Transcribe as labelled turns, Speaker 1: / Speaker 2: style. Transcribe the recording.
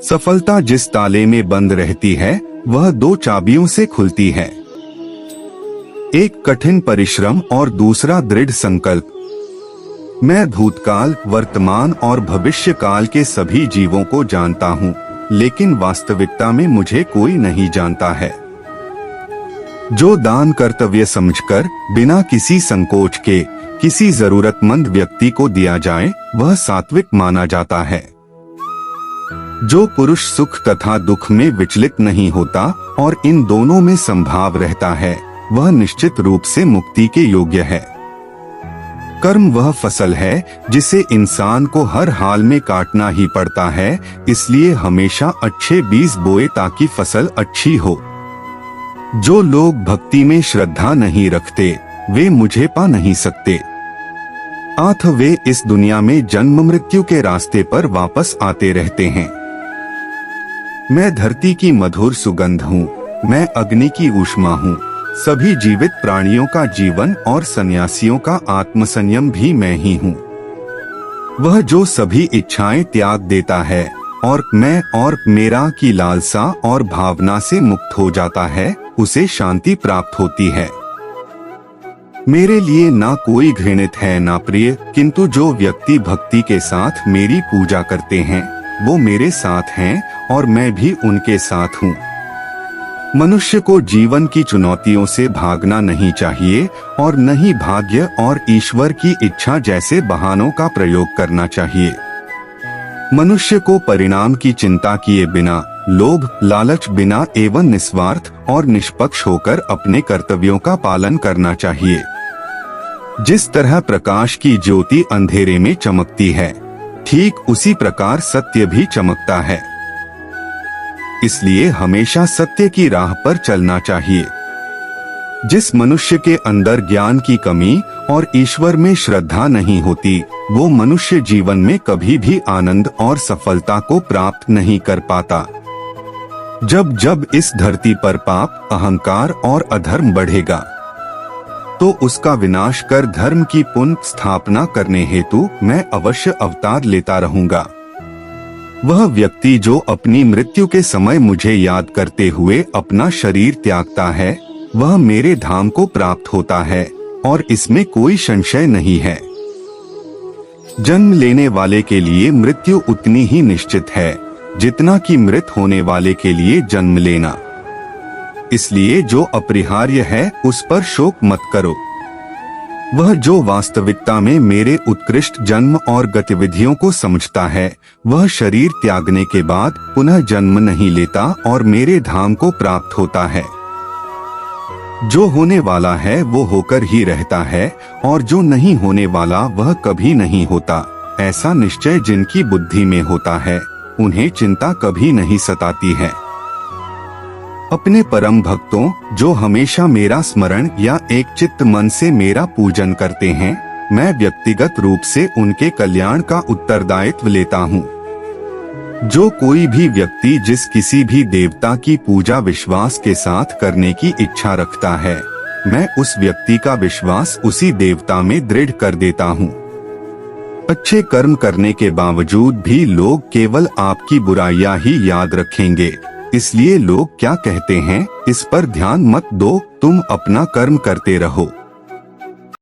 Speaker 1: सफलता जिस ताले में बंद रहती है वह दो चाबियों से खुलती है, एक कठिन परिश्रम और दूसरा दृढ़ संकल्प। मैं भूतकाल, वर्तमान और भविष्य काल के सभी जीवों को जानता हूँ, लेकिन वास्तविकता में मुझे कोई नहीं जानता है। जो दान कर्तव्य समझकर बिना किसी संकोच के किसी जरूरतमंद व्यक्ति को दिया जाए वह सात्विक माना जाता है। जो पुरुष सुख तथा दुख में विचलित नहीं होता और इन दोनों में संभाव रहता है वह निश्चित रूप से मुक्ति के योग्य है। कर्म वह फसल है जिसे इंसान को हर हाल में काटना ही पड़ता है, इसलिए हमेशा अच्छे बीज बोए ताकि फसल अच्छी हो। जो लोग भक्ति में श्रद्धा नहीं रखते वे मुझे पा नहीं सकते, अतः वे इस दुनिया में जन्म मृत्यु के रास्ते पर वापस आते रहते हैं। मैं धरती की मधुर सुगंध हूँ, मैं अग्नि की ऊष्मा हूँ, सभी जीवित प्राणियों का जीवन और सन्यासियों का आत्मसंयम भी मैं ही हूँ। वह जो सभी इच्छाएं त्याग देता है और मैं और मेरा की लालसा और भावना से मुक्त हो जाता है उसे शांति प्राप्त होती है। मेरे लिए ना कोई घृणित है ना प्रिय, किंतु जो व्यक्ति भक्ति के साथ मेरी पूजा करते हैं वो मेरे साथ हैं और मैं भी उनके साथ हूँ। मनुष्य को जीवन की चुनौतियों से भागना नहीं चाहिए और न ही भाग्य और ईश्वर की इच्छा जैसे बहानों का प्रयोग करना चाहिए। मनुष्य को परिणाम की चिंता किए बिना, लोभ लालच बिना एवं निस्वार्थ और निष्पक्ष होकर अपने कर्तव्यों का पालन करना चाहिए। जिस तरह प्रकाश की ज्योति अंधेरे में चमकती है, ठीक उसी प्रकार सत्य भी चमकता है। इसलिए हमेशा सत्य की राह पर चलना चाहिए। जिस मनुष्य के अंदर ज्ञान की कमी और ईश्वर में श्रद्धा नहीं होती वो मनुष्य जीवन में कभी भी आनंद और सफलता को प्राप्त नहीं कर पाता। जब जब इस धरती पर पाप, अहंकार और अधर्म बढ़ेगा तो उसका विनाश कर धर्म की पुनः स्थापना करने हेतु मैं अवश्य अवतार लेता रहूंगा। वह व्यक्ति जो अपनी मृत्यु के समय मुझे याद करते हुए अपना शरीर त्यागता है वह मेरे धाम को प्राप्त होता है और इसमें कोई संशय नहीं है। जन्म लेने वाले के लिए मृत्यु उतनी ही निश्चित है जितना कि मृत होने वाले के लिए जन्म लेना। इसलिए जो अपरिहार्य है उस पर शोक मत करो। वह जो वास्तविकता में मेरे उत्कृष्ट जन्म और गतिविधियों को समझता है वह शरीर त्यागने के बाद पुनः जन्म नहीं लेता और मेरे धाम को प्राप्त होता है। जो होने वाला है वो होकर ही रहता है और जो नहीं होने वाला वह कभी नहीं होता। ऐसा निश्चय जिनकी बुद्धि में होता है उन्हें चिंता कभी नहीं सताती है। अपने परम भक्तों जो हमेशा मेरा स्मरण या एक चित्त मन से मेरा पूजन करते हैं मैं व्यक्तिगत रूप से उनके कल्याण का उत्तरदायित्व लेता हूँ। जो कोई भी व्यक्ति जिस किसी भी देवता की पूजा विश्वास के साथ करने की इच्छा रखता है मैं उस व्यक्ति का विश्वास उसी देवता में दृढ़ कर देता हूँ। अच्छे कर्म करने के बावजूद भी लोग केवल आपकी बुराइयां ही याद रखेंगे, इसलिए लोग क्या कहते हैं इस पर ध्यान मत दो, तुम अपना कर्म करते रहो।